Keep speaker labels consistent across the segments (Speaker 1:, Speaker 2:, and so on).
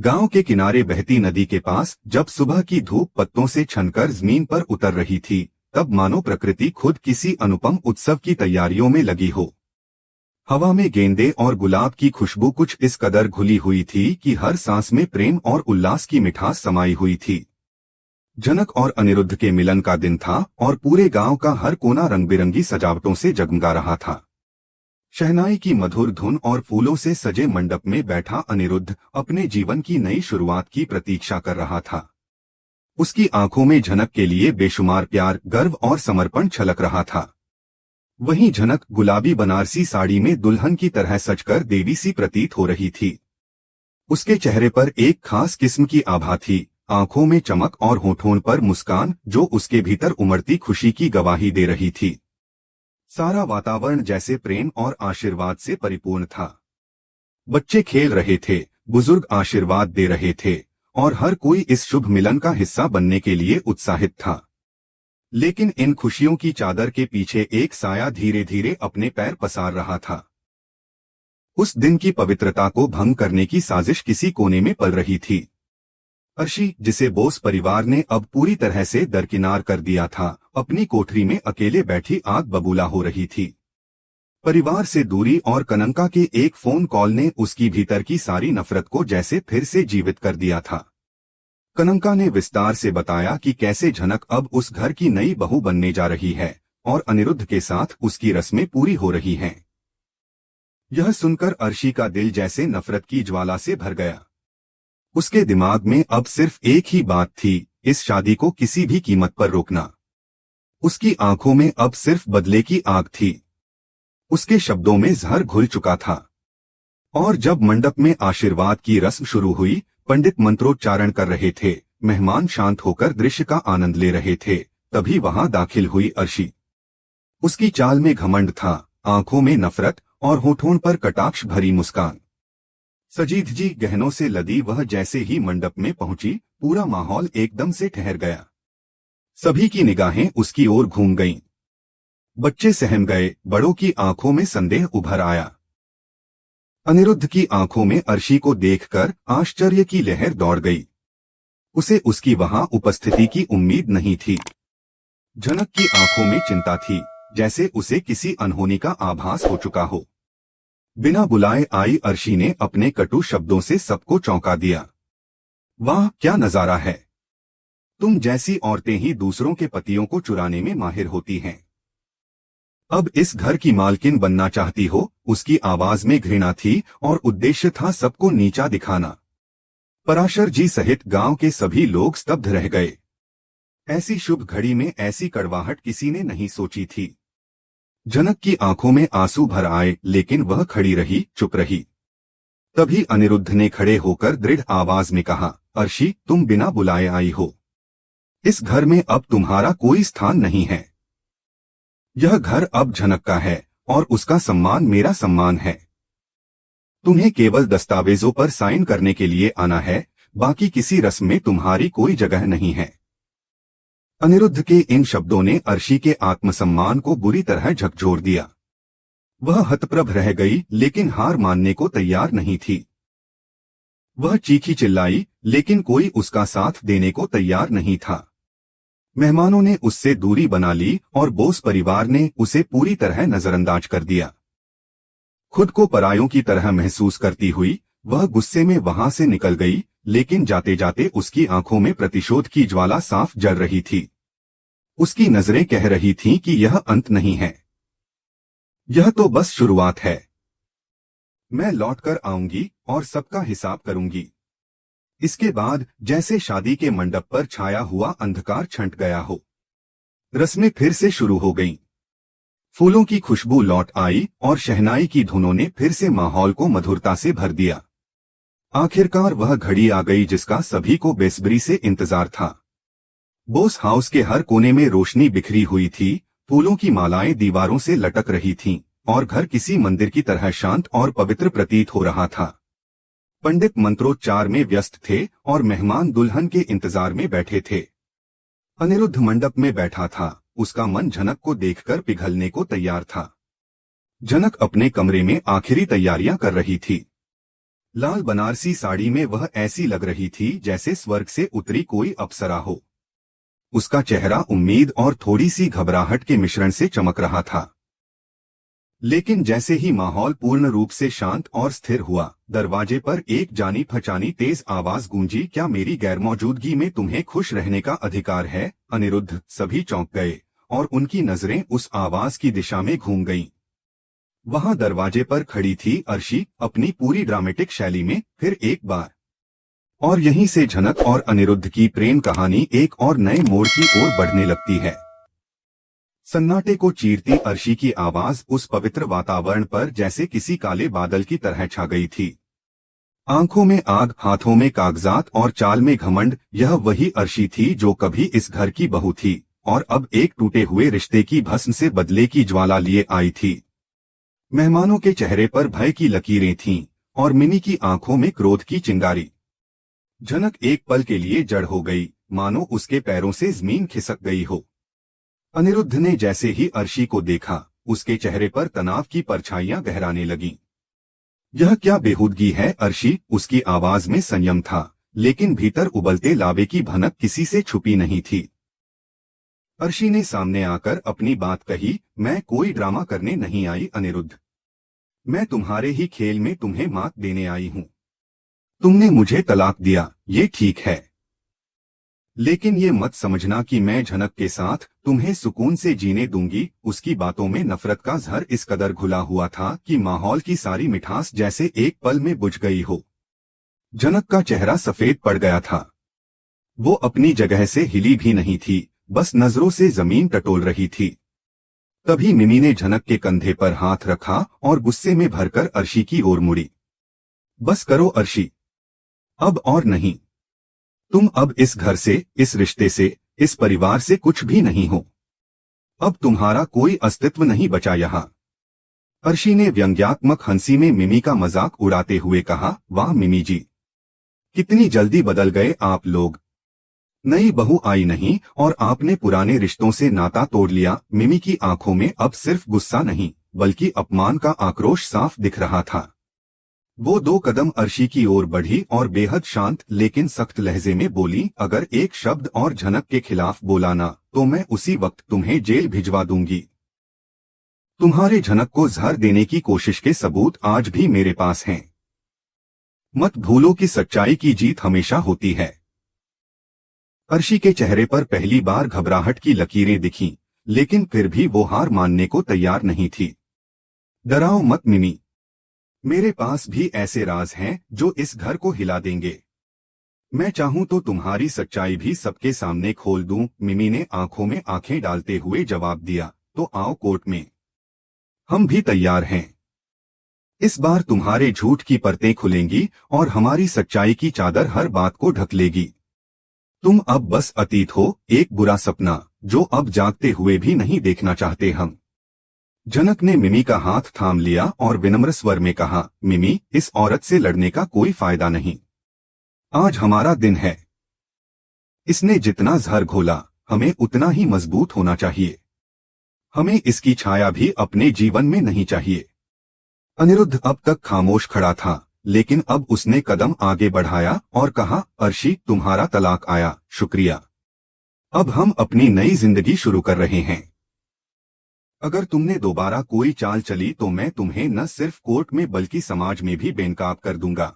Speaker 1: गांव के किनारे बहती नदी के पास जब सुबह की धूप पत्तों से छनकर जमीन पर उतर रही थी, तब मानो प्रकृति खुद किसी अनुपम उत्सव की तैयारियों में लगी हो। हवा में गेंदे और गुलाब की खुशबू कुछ इस कदर घुली हुई थी कि हर सांस में प्रेम और उल्लास की मिठास समाई हुई थी। जनक और अनिरुद्ध के मिलन का दिन था और पूरे गांव का हर कोना रंग बिरंगी सजावटों से जगमगा रहा था। शहनाई की मधुर धुन और फूलों से सजे मंडप में बैठा अनिरुद्ध अपने जीवन की नई शुरुआत की प्रतीक्षा कर रहा था। उसकी आंखों में झनक के लिए बेशुमार प्यार, गर्व और समर्पण छलक रहा था। वहीं झनक गुलाबी बनारसी साड़ी में दुल्हन की तरह सजकर देवी सी प्रतीत हो रही थी। उसके चेहरे पर एक खास किस्म की आभा थी, आंखों में चमक और होठों पर मुस्कान जो उसके भीतर उमड़ती खुशी की गवाही दे रही थी। सारा वातावरण जैसे प्रेम और आशीर्वाद से परिपूर्ण था। बच्चे खेल रहे थे, बुजुर्ग आशीर्वाद दे रहे थे और हर कोई इस शुभ मिलन का हिस्सा बनने के लिए उत्साहित था। लेकिन इन खुशियों की चादर के पीछे एक साया धीरे धीरे अपने पैर पसार रहा था। उस दिन की पवित्रता को भंग करने की साजिश किसी कोने में पल रही थी। अर्शी, जिसे बोस परिवार ने अब पूरी तरह से दरकिनार कर दिया था, अपनी कोठरी में अकेले बैठी आग बबूला हो रही थी। परिवार से दूरी और कनंका के एक फोन कॉल ने उसकी भीतर की सारी नफरत को जैसे फिर से जीवित कर दिया था। कनंका ने विस्तार से बताया कि कैसे झनक अब उस घर की नई बहू बनने जा रही है और अनिरुद्ध के साथ उसकी रस्में पूरी हो रही हैं। यह सुनकर अर्शी का दिल जैसे नफरत की ज्वाला से भर गया। उसके दिमाग में अब सिर्फ एक ही बात थी, इस शादी को किसी भी कीमत पर रोकना। उसकी आंखों में अब सिर्फ बदले की आग थी। उसके शब्दों में जहर घुल चुका था। और जब मंडप में आशीर्वाद की रस्म शुरू हुई, पंडित मंत्रोच्चारण कर रहे थे, मेहमान शांत होकर दृश्य का आनंद ले रहे थे, तभी वहां दाखिल हुई अर्शी। उसकी चाल में घमंड था, आंखों में नफरत और होठों पर कटाक्ष भरी मुस्कान। सजीदजी गहनों से लदी वह जैसे ही मंडप में पहुंची, पूरा माहौल एकदम से ठहर गया। सभी की निगाहें उसकी ओर घूम गईं। बच्चे सहम गए, बड़ों की आंखों में संदेह उभर आया। अनिरुद्ध की आंखों में अर्शी को देखकर आश्चर्य की लहर दौड़ गई। उसे उसकी वहां उपस्थिति की उम्मीद नहीं थी। झनक की आंखों में चिंता थी, जैसे उसे किसी अनहोनी का आभास हो चुका हो। बिना बुलाए आई अर्शी ने अपने कटु शब्दों से सबको चौंका दिया। वाह, क्या नजारा है! तुम जैसी औरतें ही दूसरों के पतियों को चुराने में माहिर होती हैं। अब इस घर की मालकिन बनना चाहती हो? उसकी आवाज में घृणा थी और उद्देश्य था सबको नीचा दिखाना। पराशर जी सहित गांव के सभी लोग स्तब्ध रह गए। ऐसी शुभ घड़ी में ऐसी कड़वाहट किसी ने नहीं सोची थी। जनक की आंखों में आंसू भर आए, लेकिन वह खड़ी रही, चुप रही। तभी अनिरुद्ध ने खड़े होकर दृढ़ आवाज में कहा, अर्शी, तुम बिना बुलाए आई हो। इस घर में अब तुम्हारा कोई स्थान नहीं है। यह घर अब झनक का है और उसका सम्मान मेरा सम्मान है। तुम्हें केवल दस्तावेजों पर साइन करने के लिए आना है, बाकी किसी रस्म में तुम्हारी कोई जगह नहीं है। अनिरुद्ध के इन शब्दों ने अर्शी के आत्मसम्मान को बुरी तरह झकझोर दिया। वह हतप्रभ रह गई, लेकिन हार मानने को तैयार नहीं थी। वह चीखी चिल्लाई, लेकिन कोई उसका साथ देने को तैयार नहीं था। मेहमानों ने उससे दूरी बना ली और बोस परिवार ने उसे पूरी तरह नजरअंदाज कर दिया। खुद को परायों की तरह महसूस करती हुई वह गुस्से में वहां से निकल गई, लेकिन जाते जाते उसकी आंखों में प्रतिशोध की ज्वाला साफ जल रही थी। उसकी नजरें कह रही थीं कि यह अंत नहीं है, यह तो बस शुरुआत है। मैं लौटकर आऊंगी और सबका हिसाब करूंगी। इसके बाद जैसे शादी के मंडप पर छाया हुआ अंधकार छंट गया हो। रस्में फिर से शुरू हो गईं। फूलों की खुशबू लौट आई और शहनाई की धुनों ने फिर से माहौल को मधुरता से भर दिया। आखिरकार वह घड़ी आ गई जिसका सभी को बेसब्री से इंतजार था। बोस हाउस के हर कोने में रोशनी बिखरी हुई थी, फूलों की मालाएं दीवारों से लटक रही थीं और घर किसी मंदिर की तरह शांत और पवित्र प्रतीत हो रहा था। पंडित मंत्रोच्चार में व्यस्त थे और मेहमान दुल्हन के इंतजार में बैठे थे। अनिरुद्ध मंडप में बैठा था, उसका मन झनक को देखकर पिघलने को तैयार था। झनक अपने कमरे में आखिरी तैयारियां कर रही थी। लाल बनारसी साड़ी में वह ऐसी लग रही थी जैसे स्वर्ग से उतरी कोई अप्सरा हो। उसका चेहरा उम्मीद और थोड़ी सी घबराहट के मिश्रण से चमक रहा था। लेकिन जैसे ही माहौल पूर्ण रूप से शांत और स्थिर हुआ, दरवाजे पर एक जानी पहचानी तेज आवाज गूंजी, क्या मेरी गैरमौजूदगी में तुम्हें खुश रहने का अधिकार है? अनिरुद्ध। सभी चौंक गए और उनकी नजरें उस आवाज की दिशा में घूम गईं। वहां दरवाजे पर खड़ी थी अर्शी, अपनी पूरी ड्रामेटिक शैली में फिर एक बार। और यहीं से झनक और अनिरुद्ध की प्रेम कहानी एक और नए मोड़ की ओर बढ़ने लगती है। सन्नाटे को चीरती अर्शी की आवाज उस पवित्र वातावरण पर जैसे किसी काले बादल की तरह छा गई थी। आंखों में आग, हाथों में कागजात और चाल में घमंड। यह वही अर्शी थी जो कभी इस घर की बहू थी और अब एक टूटे हुए रिश्ते की भस्म से बदले की ज्वाला लिए आई थी। मेहमानों के चेहरे पर भय की लकीरें थीं और मिनी की आंखों में क्रोध की चिंगारी। झनक एक पल के लिए जड़ हो गई, मानो उसके पैरों से जमीन खिसक गई हो। अनिरुद्ध ने जैसे ही अर्शी को देखा, उसके चेहरे पर तनाव की परछाइयां गहराने लगीं। यह क्या बेहूदगी है अर्शी? उसकी आवाज में संयम था, लेकिन भीतर उबलते लावे की भनक किसी से छुपी नहीं थी। अर्शी ने सामने आकर अपनी बात कही, मैं कोई ड्रामा करने नहीं आई अनिरुद्ध। मैं तुम्हारे ही खेल में तुम्हें मात देने आई हूं। तुमने मुझे तलाक दिया, ये ठीक है, लेकिन ये मत समझना कि मैं झनक के साथ तुम्हें सुकून से जीने दूंगी। उसकी बातों में नफरत का जहर इस कदर घुला हुआ था कि माहौल की सारी मिठास जैसे एक पल में बुझ गई हो। झनक का चेहरा सफेद पड़ गया था। वो अपनी जगह से हिली भी नहीं थी, बस नजरों से जमीन टटोल रही थी। तभी मिमी ने झनक के कंधे पर हाथ रखा और गुस्से में भरकर अर्शी की ओर मुड़ी। बस करो अर्शी, अब और नहीं। तुम अब इस घर से, इस रिश्ते से, इस परिवार से कुछ भी नहीं हो। अब तुम्हारा कोई अस्तित्व नहीं बचा यहाँ। अर्शी ने व्यंग्यात्मक हंसी में मिमी का मजाक उड़ाते हुए कहा, वाह मिमी जी, कितनी जल्दी बदल गए आप लोग। नई बहू आई नहीं और आपने पुराने रिश्तों से नाता तोड़ लिया। मिमी की आंखों में अब सिर्फ गुस्सा नहीं, बल्कि अपमान का आक्रोश साफ दिख रहा था। वो 2 कदम अर्शी की ओर बढ़ी और बेहद शांत लेकिन सख्त लहजे में बोली, अगर एक शब्द और झनक के खिलाफ बोला ना, तो मैं उसी वक्त तुम्हें जेल भिजवा दूंगी। तुम्हारे झनक को जहर देने की कोशिश के सबूत आज भी मेरे पास हैं। मत भूलो कि सच्चाई की जीत हमेशा होती है। अर्शी के चेहरे पर पहली बार घबराहट की लकीरें दिखीं, लेकिन फिर भी वो हार मानने को तैयार नहीं थी। डराओ मत मिमी, मेरे पास भी ऐसे राज हैं जो इस घर को हिला देंगे। मैं चाहूं तो तुम्हारी सच्चाई भी सबके सामने खोल दूं। मिमी ने आंखों में आंखें डालते हुए जवाब दिया, तो आओ कोर्ट में, हम भी तैयार हैं। इस बार तुम्हारे झूठ की परतें खुलेंगी और हमारी सच्चाई की चादर हर बात को ढक लेगी। तुम अब बस अतीत हो, एक बुरा सपना जो अब जागते हुए भी नहीं देखना चाहते हम। झनक ने मिमी का हाथ थाम लिया और विनम्र स्वर में कहा, मिमी, इस औरत से लड़ने का कोई फायदा नहीं। आज हमारा दिन है। इसने जितना जहर घोला, हमें उतना ही मजबूत होना चाहिए। हमें इसकी छाया भी अपने जीवन में नहीं चाहिए। अनिरुद्ध अब तक खामोश खड़ा था, लेकिन अब उसने कदम आगे बढ़ाया और कहा, अर्शी, तुम्हारा तलाक आया, शुक्रिया। अब हम अपनी नई जिंदगी शुरू कर रहे हैं। अगर तुमने दोबारा कोई चाल चली तो मैं तुम्हें न सिर्फ कोर्ट में बल्कि समाज में भी बेनकाब कर दूंगा।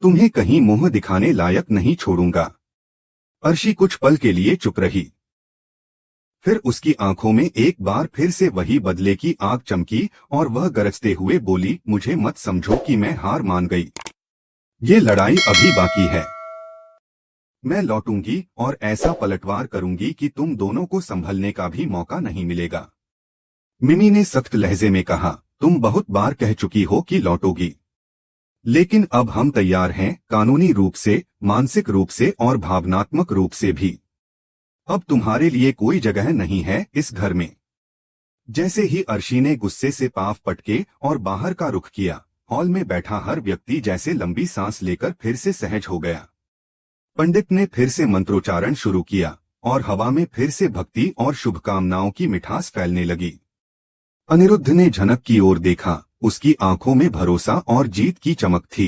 Speaker 1: तुम्हें कहीं मुंह दिखाने लायक नहीं छोड़ूंगा। अर्शी कुछ पल के लिए चुप रही। फिर उसकी आंखों में एक बार फिर से वही बदले की आग चमकी और वह गरजते हुए बोली, मुझे मत समझो कि मैं हार मान गई। ये लड़ाई अभी बाकी है। मैं लौटूंगी और ऐसा पलटवार करूंगी कि तुम दोनों को संभलने का भी मौका नहीं मिलेगा। मिमी ने सख्त लहजे में कहा, तुम बहुत बार कह चुकी हो कि लौटोगी, लेकिन अब हम तैयार हैं, कानूनी रूप से, मानसिक रूप से और भावनात्मक रूप से भी। अब तुम्हारे लिए कोई जगह नहीं है इस घर में। जैसे ही अर्शी ने गुस्से से पांव पटके और बाहर का रुख किया, हॉल में बैठा हर व्यक्ति जैसे लंबी सांस लेकर फिर से सहज हो गया। पंडित ने फिर से मंत्रोच्चारण शुरू किया और हवा में फिर से भक्ति और शुभकामनाओं की मिठास फैलने लगी। अनिरुद्ध ने झनक की ओर देखा, उसकी आंखों में भरोसा और जीत की चमक थी।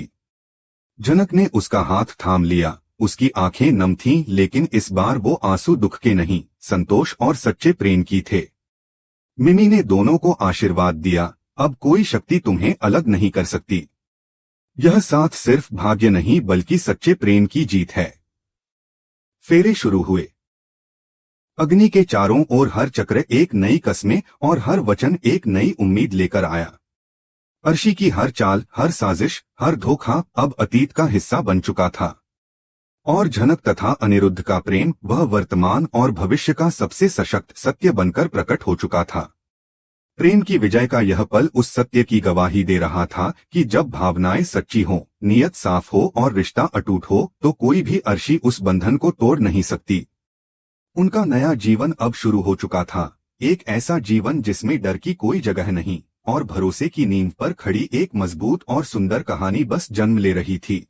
Speaker 1: जनक ने उसका हाथ थाम लिया। उसकी आंखें नम थीं, लेकिन इस बार वो आंसू दुख के नहीं, संतोष और सच्चे प्रेम की थे। मिमी ने दोनों को आशीर्वाद दिया, अब कोई शक्ति तुम्हें अलग नहीं कर सकती। यह साथ सिर्फ भाग्य नहीं बल्कि सच्चे प्रेम की जीत है। फेरे शुरू हुए। अग्नि के चारों ओर हर चक्र एक नई कस्में और हर वचन एक नई उम्मीद लेकर आया। अर्शी की हर चाल, हर साजिश, हर धोखा अब अतीत का हिस्सा बन चुका था। और झनक तथा अनिरुद्ध का प्रेम वह वर्तमान और भविष्य का सबसे सशक्त सत्य बनकर प्रकट हो चुका था। प्रेम की विजय का यह पल उस सत्य की गवाही दे रहा था कि जब भावनाएं सच्ची हों, नियत साफ हो और रिश्ता अटूट हो, तो कोई भी अर्शी उस बंधन को तोड़ नहीं सकती। उनका नया जीवन अब शुरू हो चुका था, एक ऐसा जीवन जिसमें डर की कोई जगह नहीं और भरोसे की नींव पर खड़ी एक मजबूत और सुंदर कहानी बस जन्म ले रही थी।